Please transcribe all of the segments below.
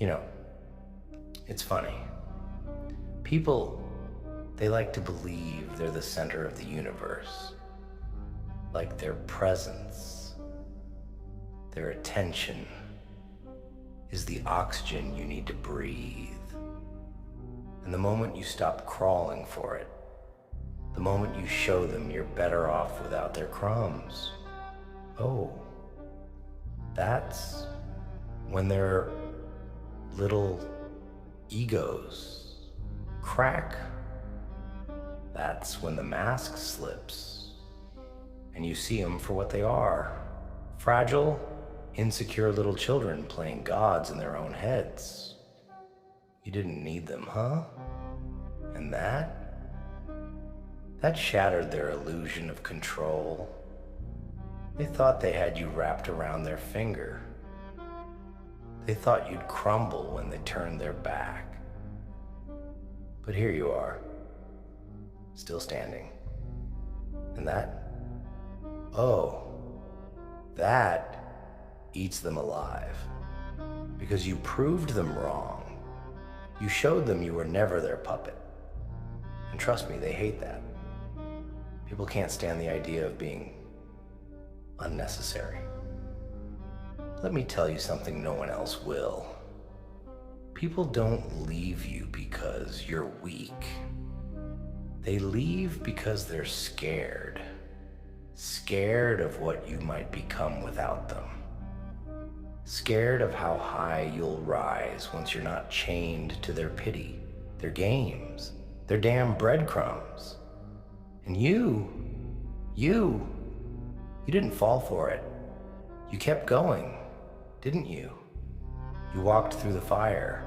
You know, it's funny. People, they like to believe they're the center of the universe. Like their presence, their attention is the oxygen you need to breathe. And the moment you stop crawling for it, the moment you show them you're better off without their crumbs, oh, that's when their little egos crack. That's when the mask slips and you see them for what they are: fragile, insecure little children playing gods in their own heads. You didn't need them, huh? And that shattered their illusion of control. They thought they had you wrapped around their finger. They thought you'd crumble when they turned their back. But here you are, still standing. And that eats them alive. Because you proved them wrong. You showed them you were never their puppet. And trust me, they hate that. People can't stand the idea of being unnecessary. Let me tell you something no one else will. People don't leave you because you're weak. They leave because they're scared. Scared of what you might become without them. Scared of how high you'll rise once you're not chained to their pity, their games, their damn breadcrumbs. And you didn't fall for it. You kept going, didn't you? You walked through the fire,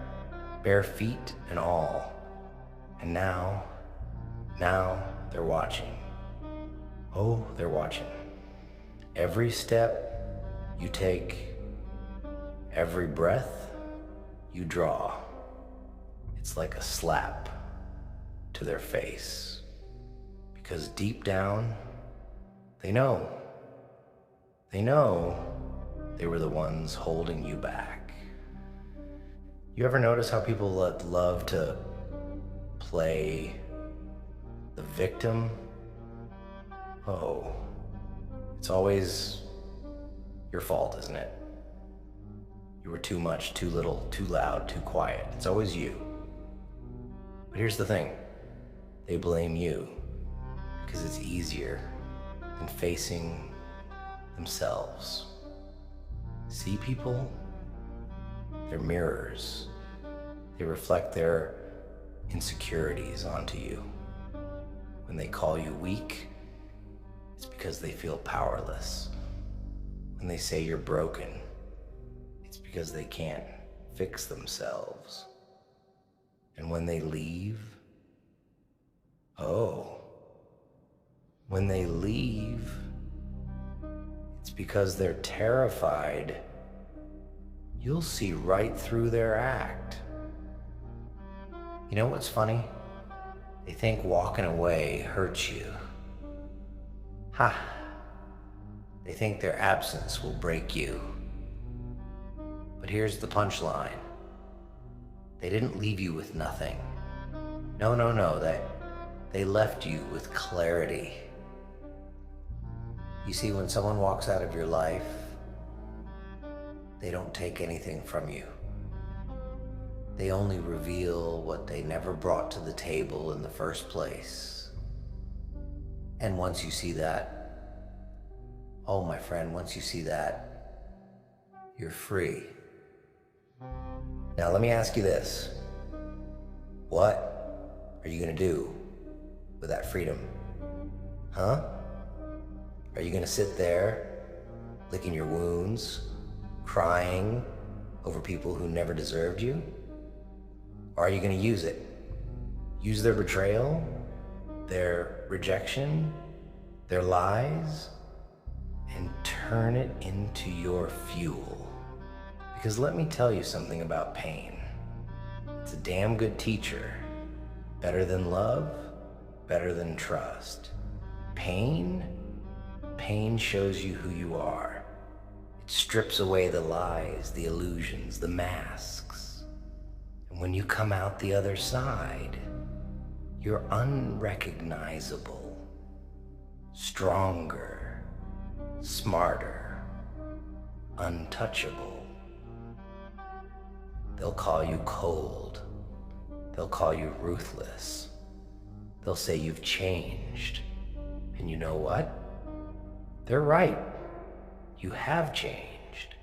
bare feet and all. And now they're watching. Oh, they're watching. Every step you take, every breath you draw, it's like a slap to their face. Because deep down, they know they were the ones holding you back. You ever notice how people love to play the victim? Oh, it's always your fault, isn't it? You were too much, too little, too loud, too quiet. It's always you. But here's the thing. They blame you because it's easier than facing themselves. See, people? They're mirrors. They reflect their insecurities onto you. When they call you weak, it's because they feel powerless. When they say you're broken, it's because they can't fix themselves. And when they leave, when they leave, it's because they're terrified you'll see right through their act. You know what's funny? They think walking away hurts you. Ha! They think their absence will break you. But here's the punchline. They didn't leave you with nothing. No, they left you with clarity. You see, when someone walks out of your life, they don't take anything from you. They only reveal what they never brought to the table in the first place. And once you see that, oh my friend, once you see that, you're free. Now let me ask you this. What are you gonna do with that freedom? Huh? Are you gonna sit there, licking your wounds, crying over people who never deserved you? Or are you gonna use it? Use their betrayal, their rejection, their lies, and turn it into your fuel. Because let me tell you something about pain. It's a damn good teacher. Better than love, better than trust. Pain shows you who you are. It strips away the lies, the illusions, the masks. And when you come out the other side, you're unrecognizable, stronger, smarter, untouchable. They'll call you cold. They'll call you ruthless. They'll say you've changed. And you know what? They're right. You have changed.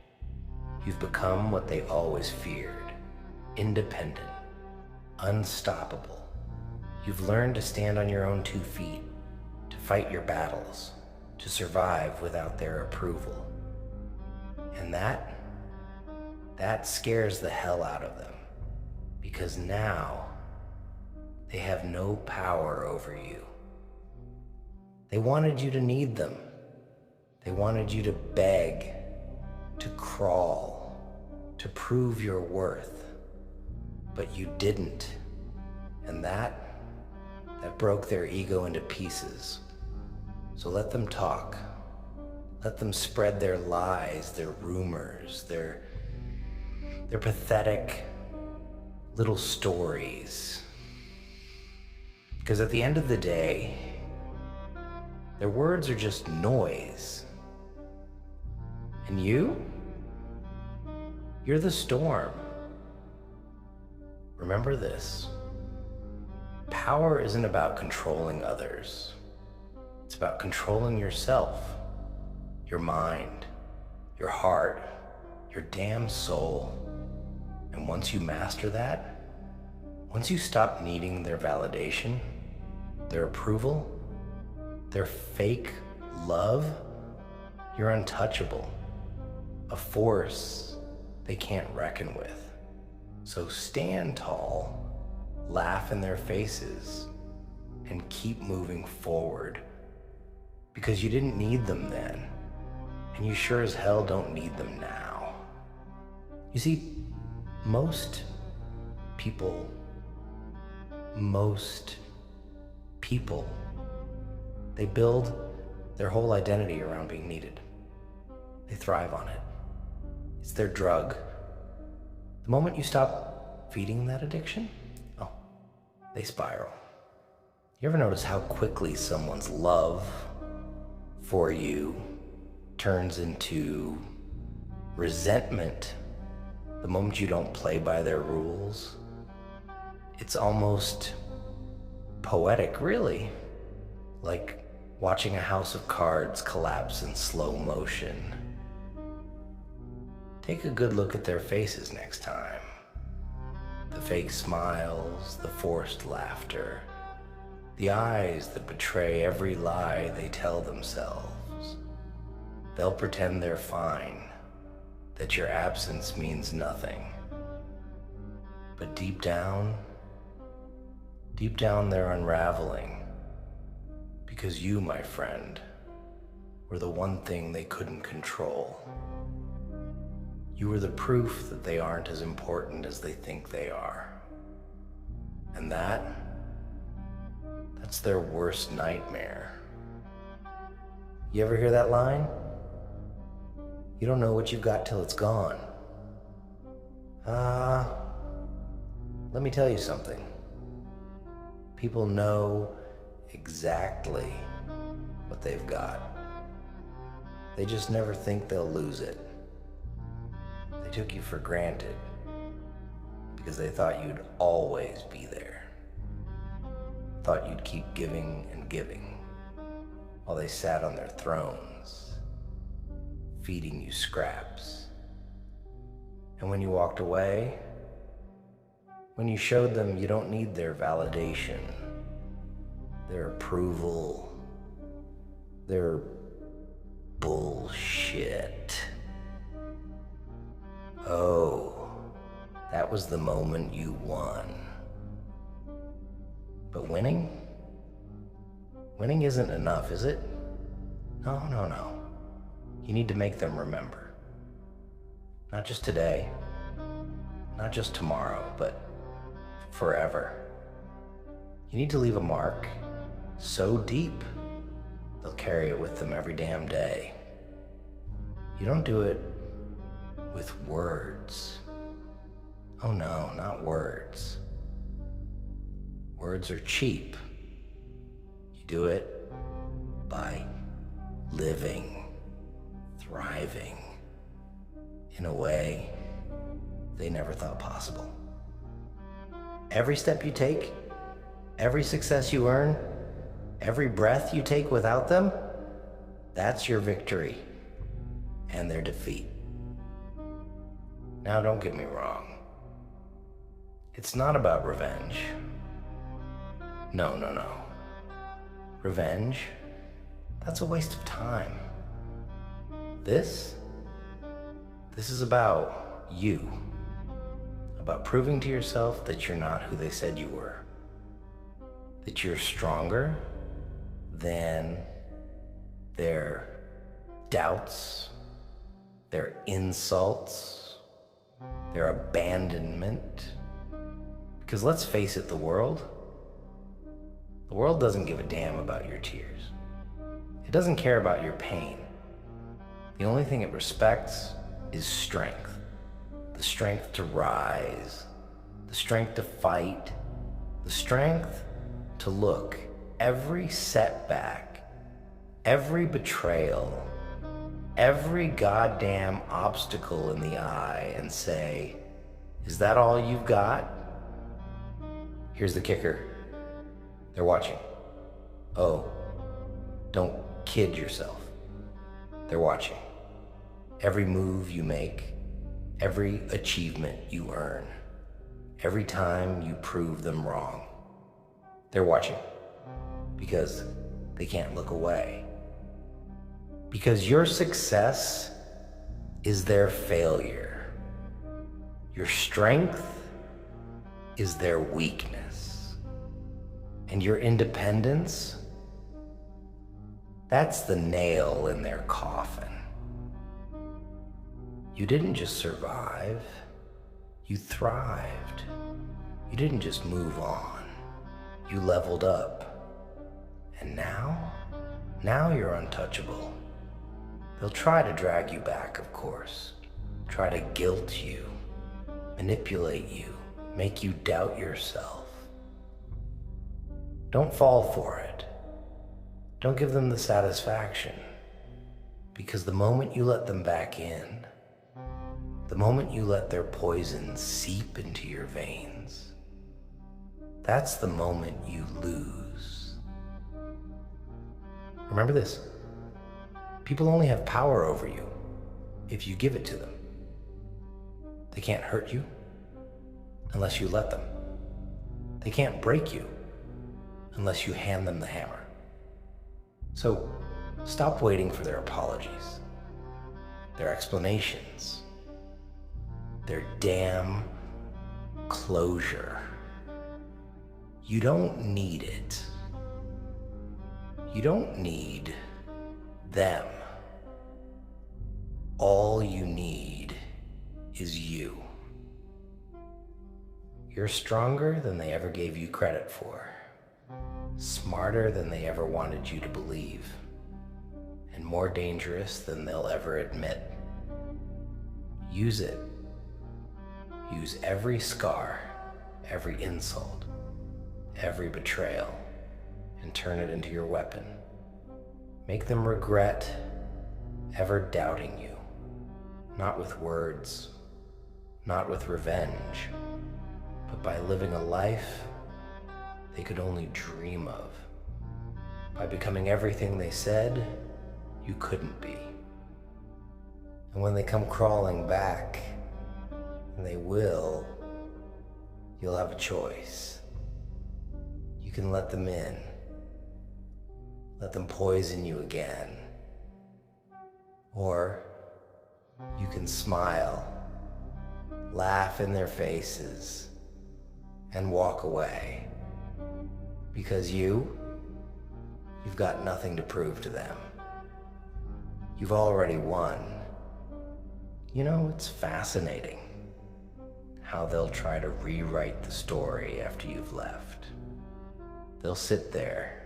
You've become what they always feared: independent, unstoppable. You've learned to stand on your own 2 feet, to fight your battles, to survive without their approval. And that scares the hell out of them, because now they have no power over you. They wanted you to need them. They wanted you to beg, to crawl, to prove your worth. But you didn't. And that broke their ego into pieces. So let them talk. Let them spread their lies, their rumors, their pathetic little stories. Because at the end of the day, their words are just noise. And you're the storm. Remember this. Power isn't about controlling others. It's about controlling yourself, your mind, your heart, your damn soul. And once you master that, once you stop needing their validation, their approval, their fake love, you're untouchable, a force they can't reckon with. So stand tall, laugh in their faces, and keep moving forward, because you didn't need them then, and you sure as hell don't need them now. You see, most people, they build their whole identity around being needed. They thrive on it. It's their drug. The moment you stop feeding that addiction, they spiral. You ever notice how quickly someone's love for you turns into resentment the moment you don't play by their rules? It's almost poetic, really. Like watching a house of cards collapse in slow motion. Take a good look at their faces next time. The fake smiles, the forced laughter, the eyes that betray every lie they tell themselves. They'll pretend they're fine, that your absence means nothing. But deep down they're unraveling, because you, my friend, were the one thing they couldn't control. You were the proof that they aren't as important as they think they are. And that's their worst nightmare. You ever hear that line? You don't know what you've got till it's gone. Let me tell you something. People know exactly what they've got. They just never think they'll lose it. They took you for granted because they thought you'd always be there. Thought you'd keep giving and giving while they sat on their thrones, feeding you scraps. And when you walked away, when you showed them you don't need their validation, their approval, their bullshit. Oh, that was the moment you won. But winning isn't enough, is it? No. You need to make them remember. Not just today, not just tomorrow, but forever. You need to leave a mark so deep, they'll carry it with them every damn day. You don't do it with words. Oh no, not words. Words are cheap. You do it by living, thriving in a way they never thought possible. Every step you take, every success you earn, every breath you take without them, that's your victory and their defeat. Now, don't get me wrong. It's not about revenge. No. Revenge, that's a waste of time. This is about you. About proving to yourself that you're not who they said you were. That you're stronger than their doubts, their insults, their abandonment. Because let's face it, the world doesn't give a damn about your tears. It doesn't care about your pain. The only thing it respects is strength. The strength to rise, the strength to fight, the strength to look every setback, every betrayal, every goddamn obstacle in the eye and say, is that all you've got? Here's the kicker. They're watching. Oh, don't kid yourself. They're watching. Every move you make, every achievement you earn, every time you prove them wrong, they're watching because they can't look away. Because your success is their failure. Your strength is their weakness. And your independence, that's the nail in their coffin. You didn't just survive, you thrived. You didn't just move on, you leveled up. And now you're untouchable. They'll try to drag you back, of course. Try to guilt you, manipulate you, make you doubt yourself. Don't fall for it. Don't give them the satisfaction. Because the moment you let them back in, the moment you let their poison seep into your veins, that's the moment you lose. Remember this. People only have power over you if you give it to them. They can't hurt you unless you let them. They can't break you unless you hand them the hammer. So stop waiting for their apologies, their explanations, their damn closure. You don't need it. You don't need them. All you need is you. You're stronger than they ever gave you credit for, smarter than they ever wanted you to believe, and more dangerous than they'll ever admit. Use it. Use every scar, every insult, every betrayal, and turn it into your weapon. Make them regret ever doubting you, not with words, not with revenge, but by living a life they could only dream of, by becoming everything they said you couldn't be. And when they come crawling back, and they will, you'll have a choice. You can let them in, let them poison you again, or you can smile, laugh in their faces, and walk away. Because you've got nothing to prove to them. You've already won. You know, it's fascinating how they'll try to rewrite the story after you've left. They'll sit there,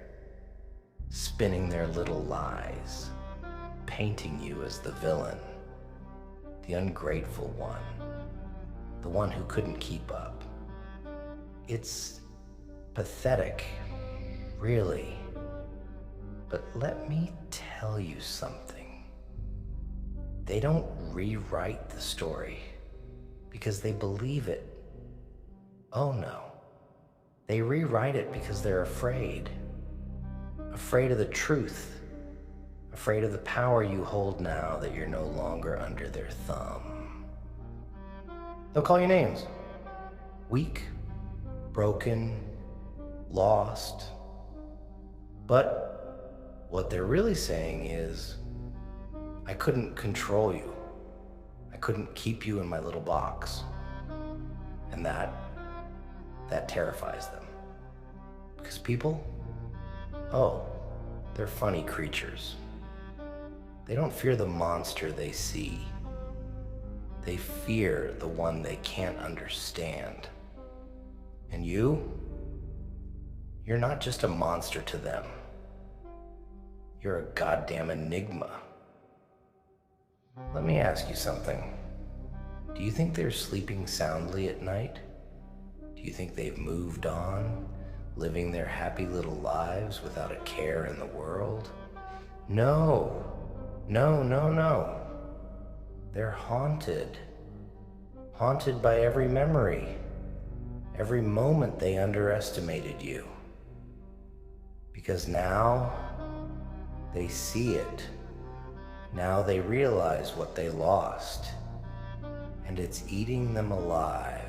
spinning their little lies, painting you as the villain, the ungrateful one, the one who couldn't keep up. It's pathetic, really. But let me tell you something. They don't rewrite the story because they believe it. Oh no. They rewrite it because they're afraid. Afraid of the truth. Afraid of the power you hold now that you're no longer under their thumb. They'll call you names. Weak, broken, lost. But what they're really saying is, I couldn't control you. I couldn't keep you in my little box. And that terrifies them. Because people, they're funny creatures. They don't fear the monster they see. They fear the one they can't understand. And you're not just a monster to them. You're a goddamn enigma. Let me ask you something. Do you think they're sleeping soundly at night? Do you think they've moved on, living their happy little lives without a care in the world? No. They're haunted. Haunted by every memory, every moment they underestimated you. Because now they see it. Now they realize what they lost, and it's eating them alive.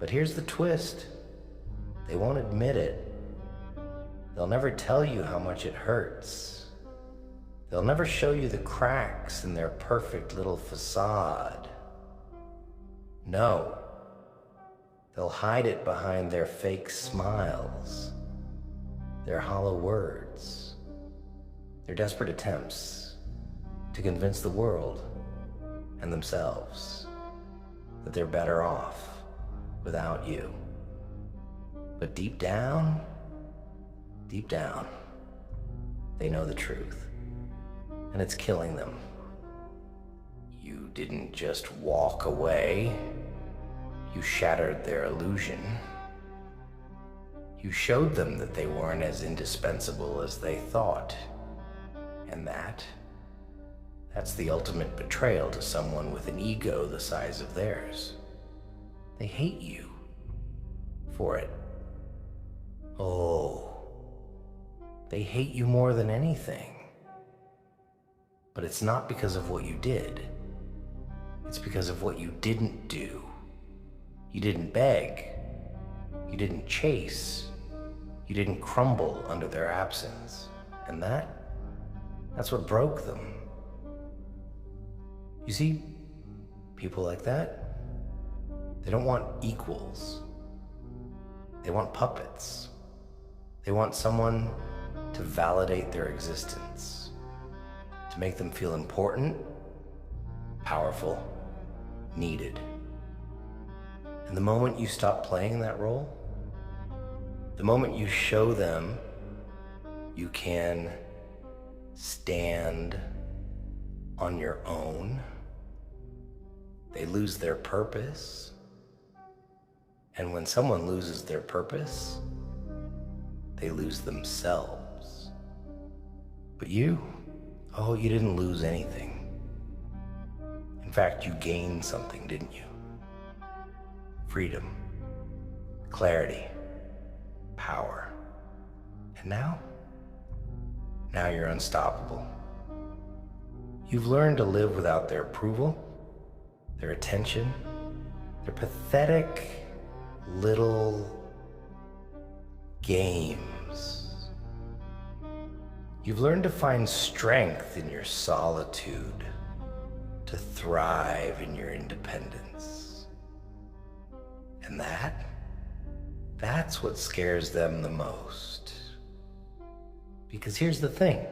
But here's the twist. They won't admit it. They'll never tell you how much it hurts. They'll never show you the cracks in their perfect little facade. No. They'll hide it behind their fake smiles, their hollow words, their desperate attempts to convince the world and themselves that they're better off without you. But deep down, they know the truth, and it's killing them. You didn't just walk away. You shattered their illusion. You showed them that they weren't as indispensable as they thought. And that's the ultimate betrayal to someone with an ego the size of theirs. They hate you for it. Oh, they hate you more than anything. But it's not because of what you did. It's because of what you didn't do. You didn't beg. You didn't chase. You didn't crumble under their absence. And that's what broke them. You see, people like that, they don't want equals. They want puppets. They want someone to validate their existence, to make them feel important, powerful, needed. And the moment you stop playing that role, the moment you show them you can stand on your own, they lose their purpose. And when someone loses their purpose, they lose themselves. But you didn't lose anything. In fact, you gained something, didn't you? Freedom, clarity, power. And now you're unstoppable. You've learned to live without their approval, their attention, their pathetic little games. You've learned to find strength in your solitude, to thrive in your independence. And that's what scares them the most. Because here's the thing.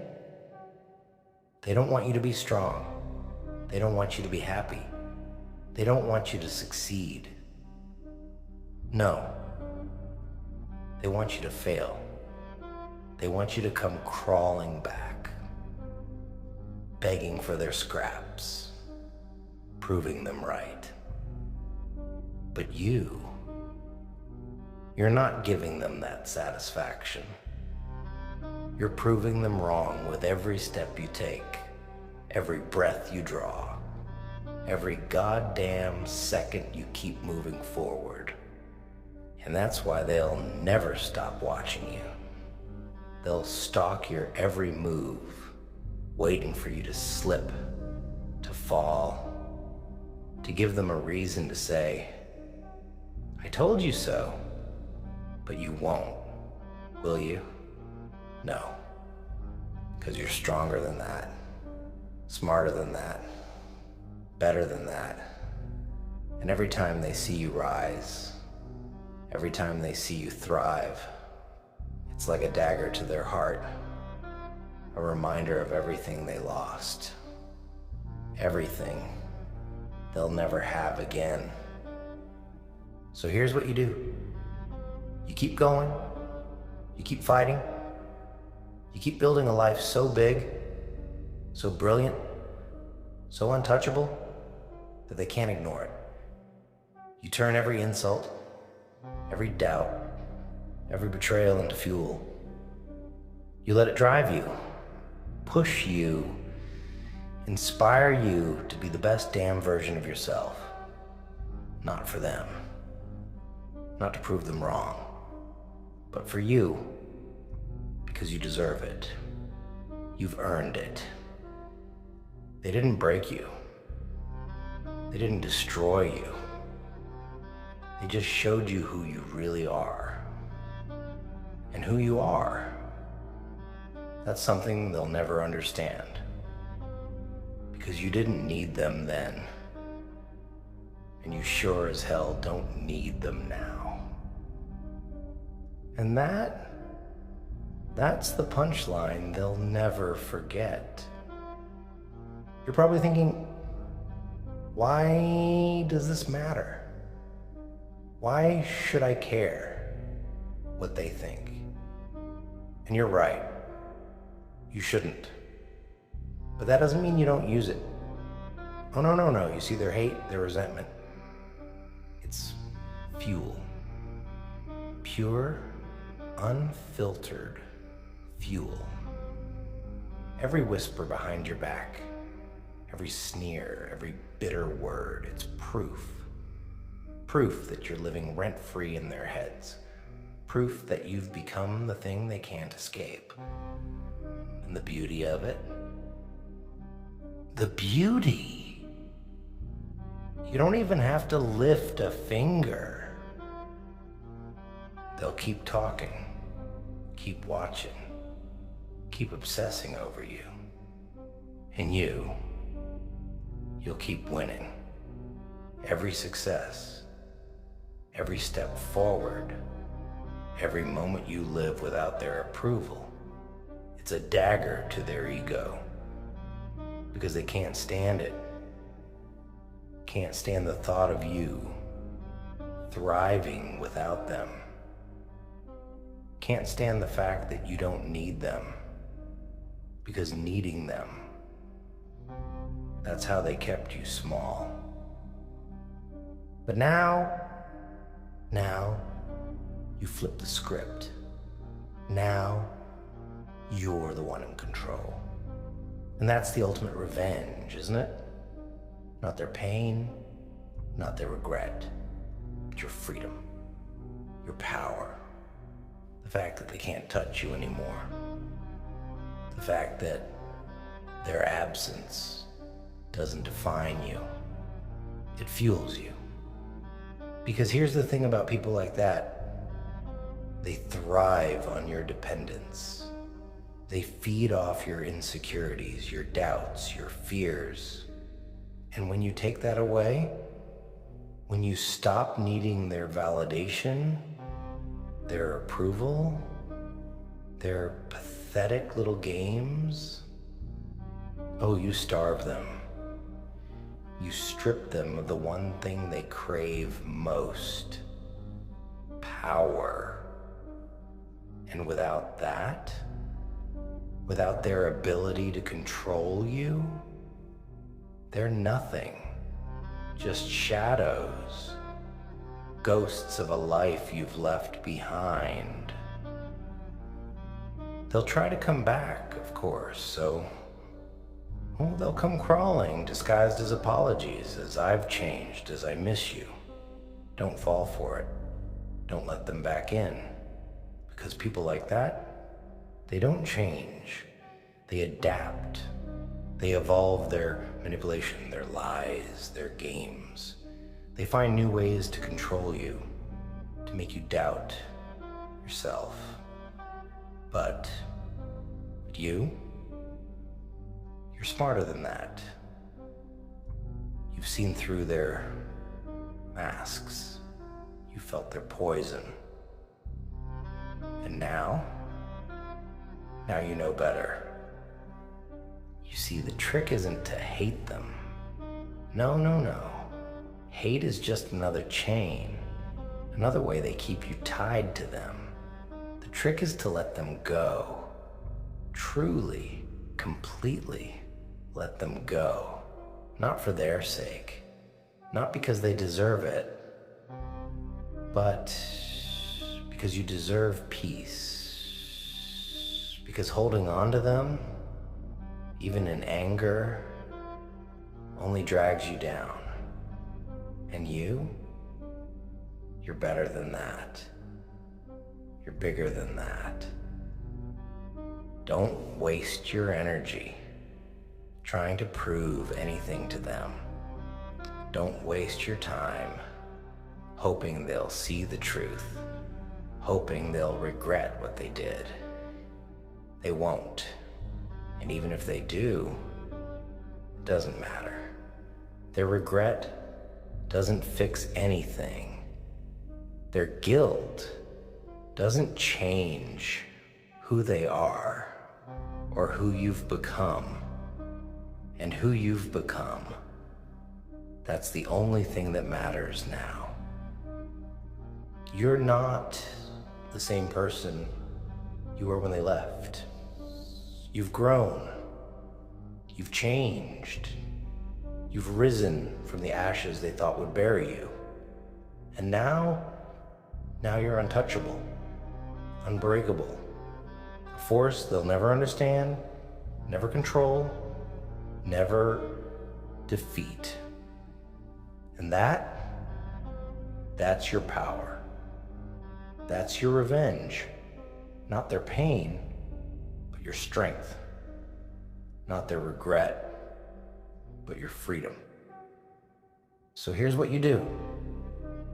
They don't want you to be strong. They don't want you to be happy. They don't want you to succeed. No. They want you to fail. They want you to come crawling back, begging for their scraps, proving them right. But you're not giving them that satisfaction. You're proving them wrong with every step you take, every breath you draw, every goddamn second you keep moving forward. And that's why they'll never stop watching you. They'll stalk your every move, waiting for you to slip, to fall, to give them a reason to say, "I told you so." But you won't, will you? No. Because you're stronger than that, smarter than that, better than that. And every time they see you rise, every time they see you thrive, it's like a dagger to their heart, a reminder of everything they lost, everything they'll never have again. So here's what you do. You keep going, you keep fighting, you keep building a life so big, so brilliant, so untouchable that they can't ignore it. You turn every insult, every doubt, every betrayal into fuel. You let it drive you, push you, inspire you to be the best damn version of yourself. Not for them, not to prove them wrong, but for you, because you deserve it. You've earned it. They didn't break you. They didn't destroy you. They just showed you who you really are. And who you are, that's something they'll never understand. Because you didn't need them then. And you sure as hell don't need them now. And that's the punchline they'll never forget. You're probably thinking, why does this matter? Why should I care what they think? And you're right. You shouldn't. But that doesn't mean you don't use it. Oh, no. You see, their hate, their resentment, it's fuel. Pure, unfiltered fuel. Every whisper behind your back, every sneer, every bitter word, it's proof. Proof that you're living rent-free in their heads. Proof that you've become the thing they can't escape. And the beauty of it? The beauty! You don't even have to lift a finger. They'll keep talking, keep watching, keep obsessing over you. And you'll keep winning. Every success, every step forward, every moment you live without their approval, it's a dagger to their ego. Because they can't stand it. Can't stand the thought of you thriving without them. Can't stand the fact that you don't need them. Because needing them, that's how they kept you small. But now, you flip the script. Now, you're the one in control. And that's the ultimate revenge, isn't it? Not their pain, not their regret, but your freedom, your power. The fact that they can't touch you anymore. The fact that their absence doesn't define you. It fuels you. Because here's the thing about people like that. They thrive on your dependence. They feed off your insecurities, your doubts, your fears. And when you take that away, when you stop needing their validation, their approval, their pathetic little games, oh, you starve them. You strip them of the one thing they crave most, power. And without that, without their ability to control you, they're nothing, just shadows, ghosts of a life you've left behind. They'll try to come back, of course, so they'll come crawling, disguised as apologies, as I've changed, as I miss you. Don't fall for it. Don't let them back in. Because people like that, they don't change. They adapt. They evolve their manipulation, their lies, their games. They find new ways to control you, to make you doubt yourself. But you're smarter than that. You've seen through their masks. You felt their poison. And now you know better. You see, the trick isn't to hate them. No. Hate is just another chain, another way they keep you tied to them. The trick is to let them go. Truly, completely let them go. Not for their sake, not because they deserve it, but because you deserve peace. Because holding on to them, even in anger, only drags you down. And you're better than that. You're bigger than that. Don't waste your energy trying to prove anything to them. Don't waste your time hoping they'll see the truth, hoping they'll regret what they did. They won't. And even if they do, it doesn't matter. Their regret doesn't fix anything. Their guilt doesn't change who they are or who you've become. And who you've become, that's the only thing that matters now. You're not the same person you were when they left. You've grown. You've changed. You've risen from the ashes they thought would bury you. And now you're untouchable, unbreakable. A force they'll never understand, never control, never defeat. And that's your power. That's your revenge. Not their pain, but your strength. Not their regret, but your freedom. So here's what you do.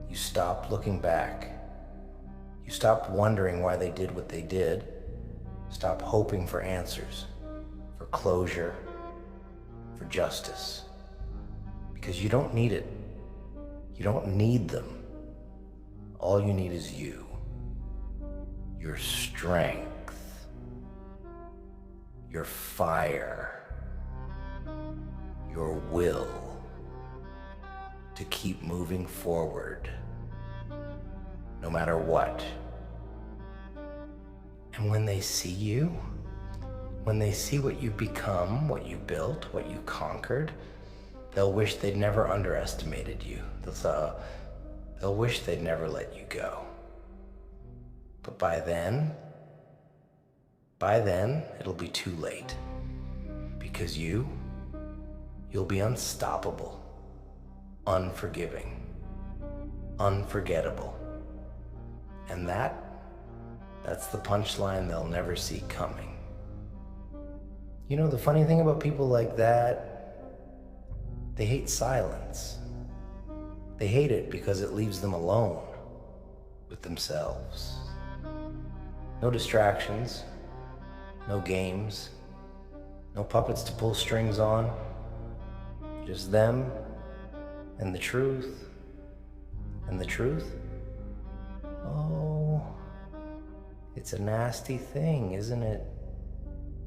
You stop looking back. You stop wondering why they did what they did. Stop hoping for answers, for closure, for justice. Because you don't need it. You don't need them. All you need is you. Your strength. Your fire. Your will to keep moving forward, no matter what. And when they see you, when they see what you've become, what you built, what you conquered, they'll wish they'd never underestimated you. They'll wish they'd never let you go. But by then, it'll be too late. Because you'll be unstoppable, unforgiving, unforgettable. And that's the punchline they'll never see coming. You know, the funny thing about people like that, they hate silence. They hate it because it leaves them alone with themselves. No distractions, no games, no puppets to pull strings on. Just them and the truth. And the truth? Oh, it's a nasty thing, isn't it?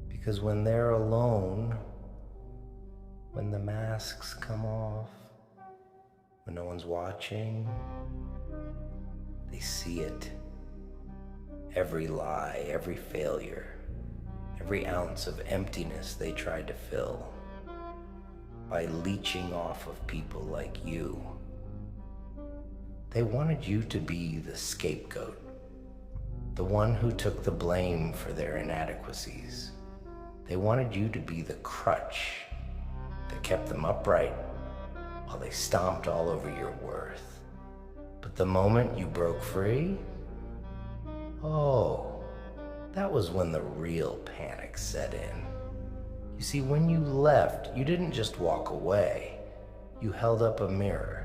Because when they're alone, when the masks come off, when no one's watching, they see it. Every lie, every failure, every ounce of emptiness they tried to fill by leeching off of people like you. They wanted you to be the scapegoat, the one who took the blame for their inadequacies. They wanted you to be the crutch that kept them upright while they stomped all over your worth. But the moment you broke free, oh, that was when the real panic set in. You see, when you left, you didn't just walk away. You held up a mirror.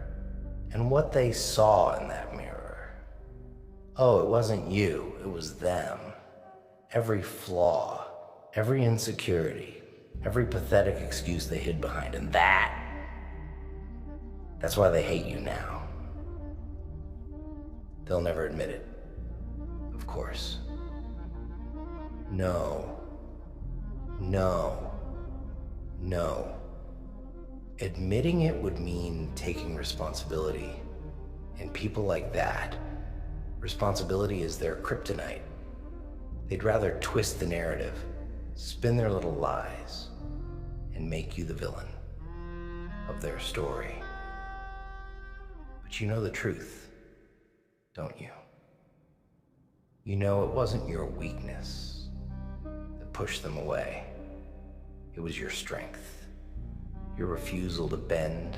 And what they saw in that mirror, oh, it wasn't you, it was them. Every flaw, every insecurity, every pathetic excuse they hid behind. And that's why they hate you now. They'll never admit it, of course. No. Admitting it would mean taking responsibility. And people like that, responsibility is their kryptonite. They'd rather twist the narrative, spin their little lies, and make you the villain of their story. But you know the truth, don't you? You know it wasn't your weakness that pushed them away. It was your strength. Your refusal to bend,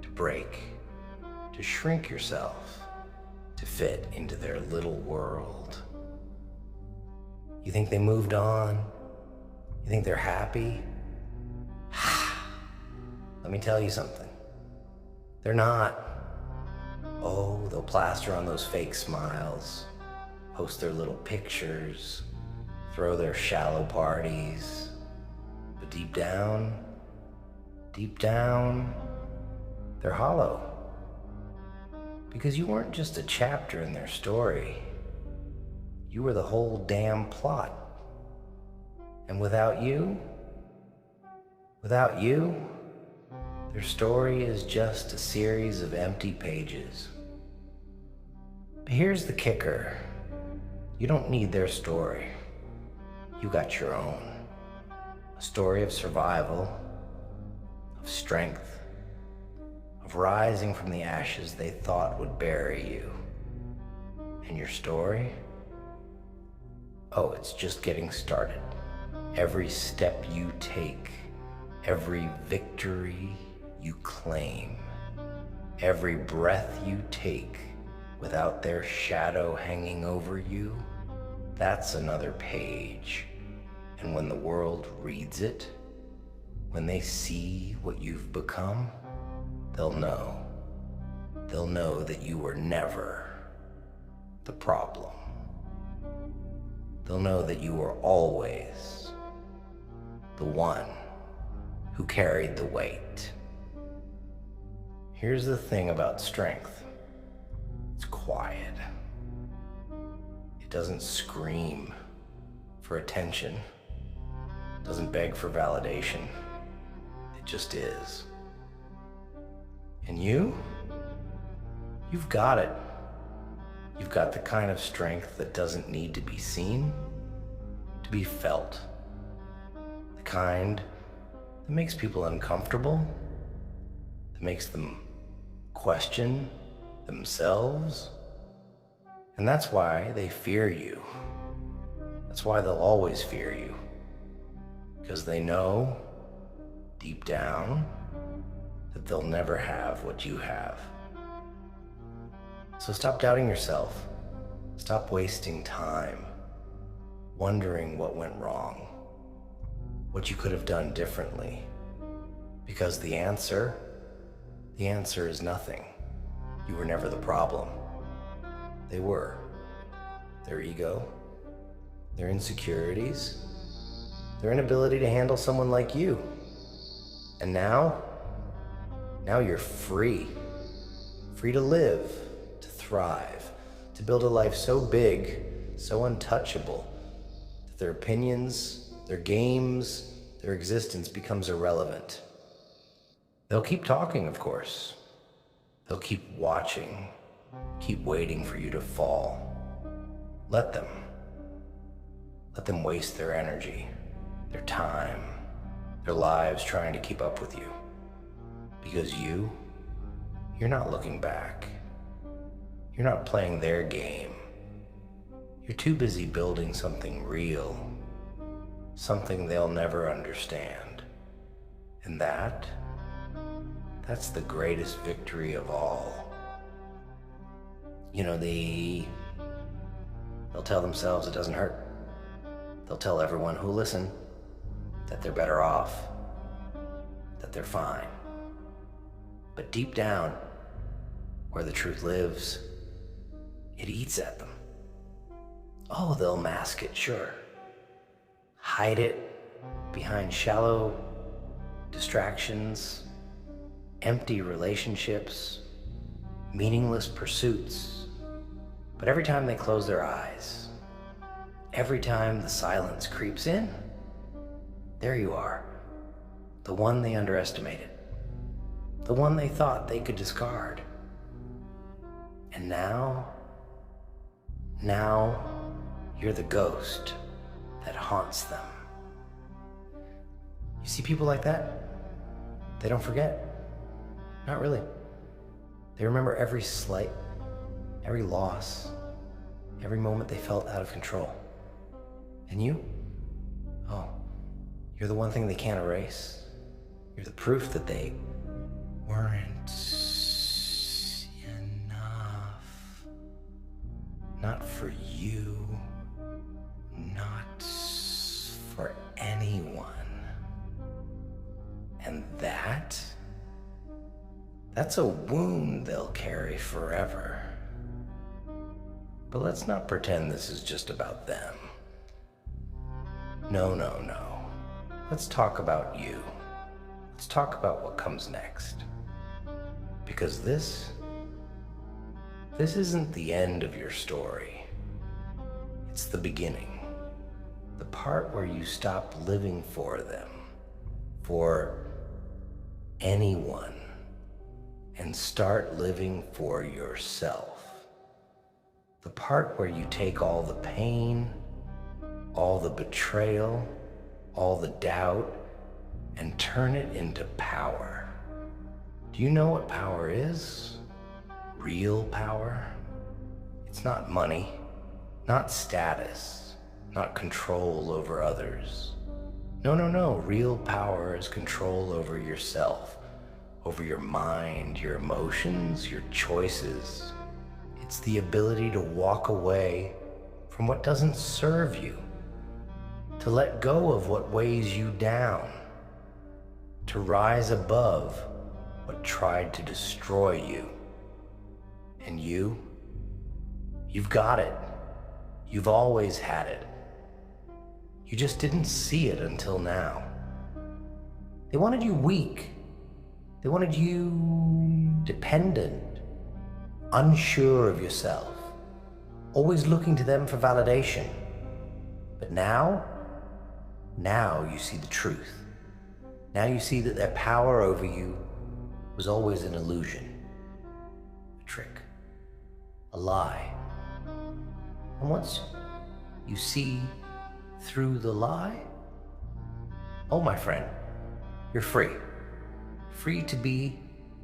to break, to shrink yourself, to fit into their little world. You think they moved on? You think they're happy? Let me tell you something. They're not. Oh, they'll plaster on those fake smiles, post their little pictures, throw their shallow parties. But deep down, they're hollow. Because you weren't just a chapter in their story. You were the whole damn plot. And without you, their story is just a series of empty pages. But here's the kicker. You don't need their story. You got your own. A story of survival, of strength, of rising from the ashes they thought would bury you. And your story? Oh, it's just getting started. Every step you take, every victory you claim, every breath you take without their shadow hanging over you, that's another page. And when the world reads it, when they see what you've become, they'll know. They'll know that you were never the problem. They'll know that you were always the one who carried the weight. Here's the thing about strength. It's quiet. It doesn't scream for attention. It doesn't beg for validation. It just is. And you've got it. You've got the kind of strength that doesn't need to be seen, to be felt. The kind that makes people uncomfortable, that makes them question themselves. And that's why they fear you. That's why they'll always fear you. Because they know, deep down, that they'll never have what you have. So stop doubting yourself. Stop wasting time wondering what went wrong, what you could have done differently. Because the answer is nothing. You were never the problem. They were. Their ego, their insecurities, their inability to handle someone like you. And now you're free. Free to live, to thrive, to build a life so big, so untouchable, that their opinions, their games, their existence becomes irrelevant. They'll keep talking, of course. They'll keep watching, keep waiting for you to fall. Let them. Let them waste their energy, their time, their lives trying to keep up with you. Because you're not looking back. You're not playing their game. You're too busy building something real, something they'll never understand. And that's the greatest victory of all. You know, they'll tell themselves it doesn't hurt. They'll tell everyone who'll listen that they're better off, that they're fine. But deep down, where the truth lives, it eats at them. Oh, they'll mask it, sure. Hide it behind shallow distractions, empty relationships, meaningless pursuits. But every time they close their eyes, every time the silence creeps in, there you are, the one they underestimated, the one they thought they could discard. And now you're the ghost that haunts them. You see people like that? They don't forget. Not really. They remember every slight, every loss, every moment they felt out of control. And you? Oh, you're the one thing they can't erase. You're the proof that they weren't enough. Not for you. Not for anyone. And that's a wound they'll carry forever. But let's not pretend this is just about them. No. Let's talk about you. Let's talk about what comes next. Because this isn't the end of your story. It's the beginning. The part where you stop living for them, for anyone, and start living for yourself. The part where you take all the pain, all the betrayal, all the doubt, and turn it into power. Do you know what power is? Real power? It's not money, not status, not control over others. No. Real power is control over yourself, over your mind, your emotions, your choices. It's the ability to walk away from what doesn't serve you, to let go of what weighs you down, to rise above what tried to destroy you. And you've got it. You've always had it. You just didn't see it until now. They wanted you weak. They wanted you dependent, unsure of yourself, always looking to them for validation. But now you see the truth. Now you see that their power over you was always an illusion, a trick, a lie. And once you see through the lie, oh my friend, you're free. Free to be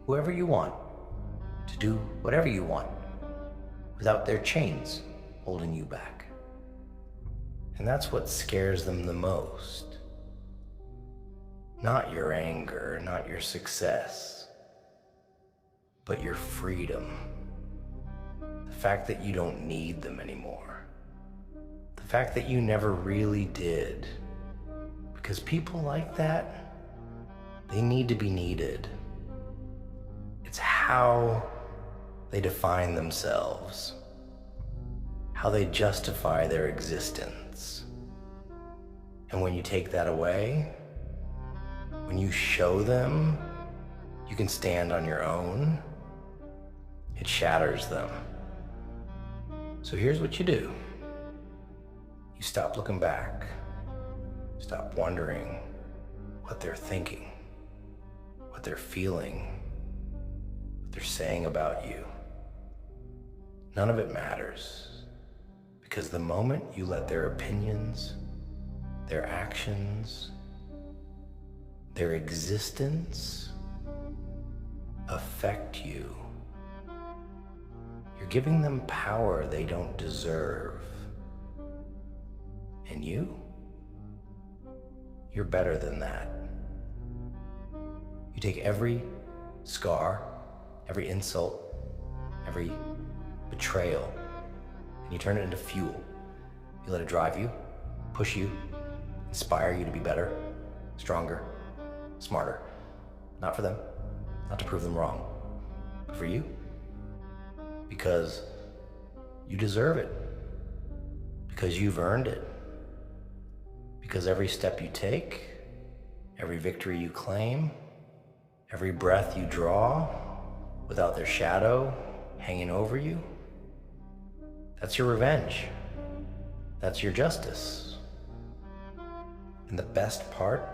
whoever you want, to do whatever you want, without their chains holding you back. And that's what scares them the most. Not your anger, not your success, but your freedom. The fact that you don't need them anymore. The fact that you never really did. Because people like that, they need to be needed. It's how they define themselves, how they justify their existence. And when you take that away, when you show them you can stand on your own, it shatters them. So here's what you do. You stop looking back. Stop wondering what they're thinking, what they're feeling, what they're saying about you. None of it matters, because the moment you let their opinions, their actions, their existence affect you, You're giving them power they don't deserve. And you're better than that. You take every scar, every insult, every betrayal, and you turn it into fuel. You let it drive you, push you, inspire you to be better, stronger, smarter. Not for them, not to prove them wrong, but for you. Because you deserve it. Because you've earned it. Because every step you take, every victory you claim, every breath you draw without their shadow hanging over you, that's your revenge. That's your justice. And the best part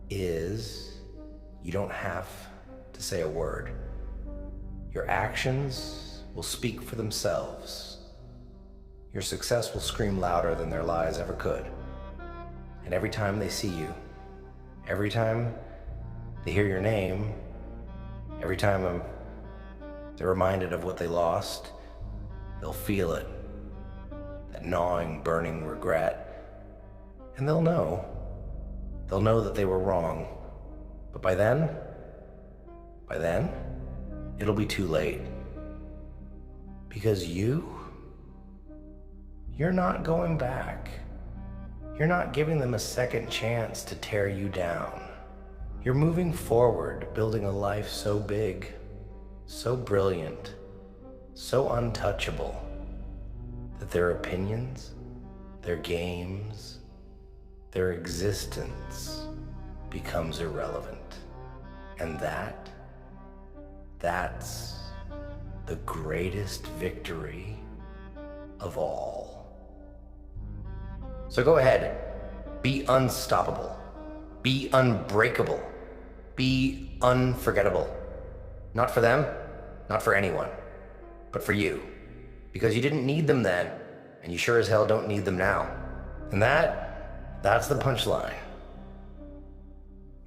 is you don't have to say a word. Your actions will speak for themselves. Your success will scream louder than their lies ever could. And every time they see you, every time they hear your name, every time they're reminded of what they lost, they'll feel it. That gnawing, burning regret. And they'll know that they were wrong. But by then, it'll be too late. Because you're not going back. You're not giving them a second chance to tear you down. You're moving forward, building a life so big, so brilliant, so untouchable, that their opinions, their games, their existence becomes irrelevant. And that's the greatest victory of all. So go ahead, be unstoppable, be unbreakable, be unforgettable. Not for them, not for anyone, but for you. Because you didn't need them then, and you sure as hell don't need them now. And that's the punchline.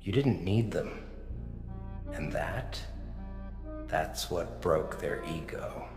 You didn't need them. And that's what broke their ego.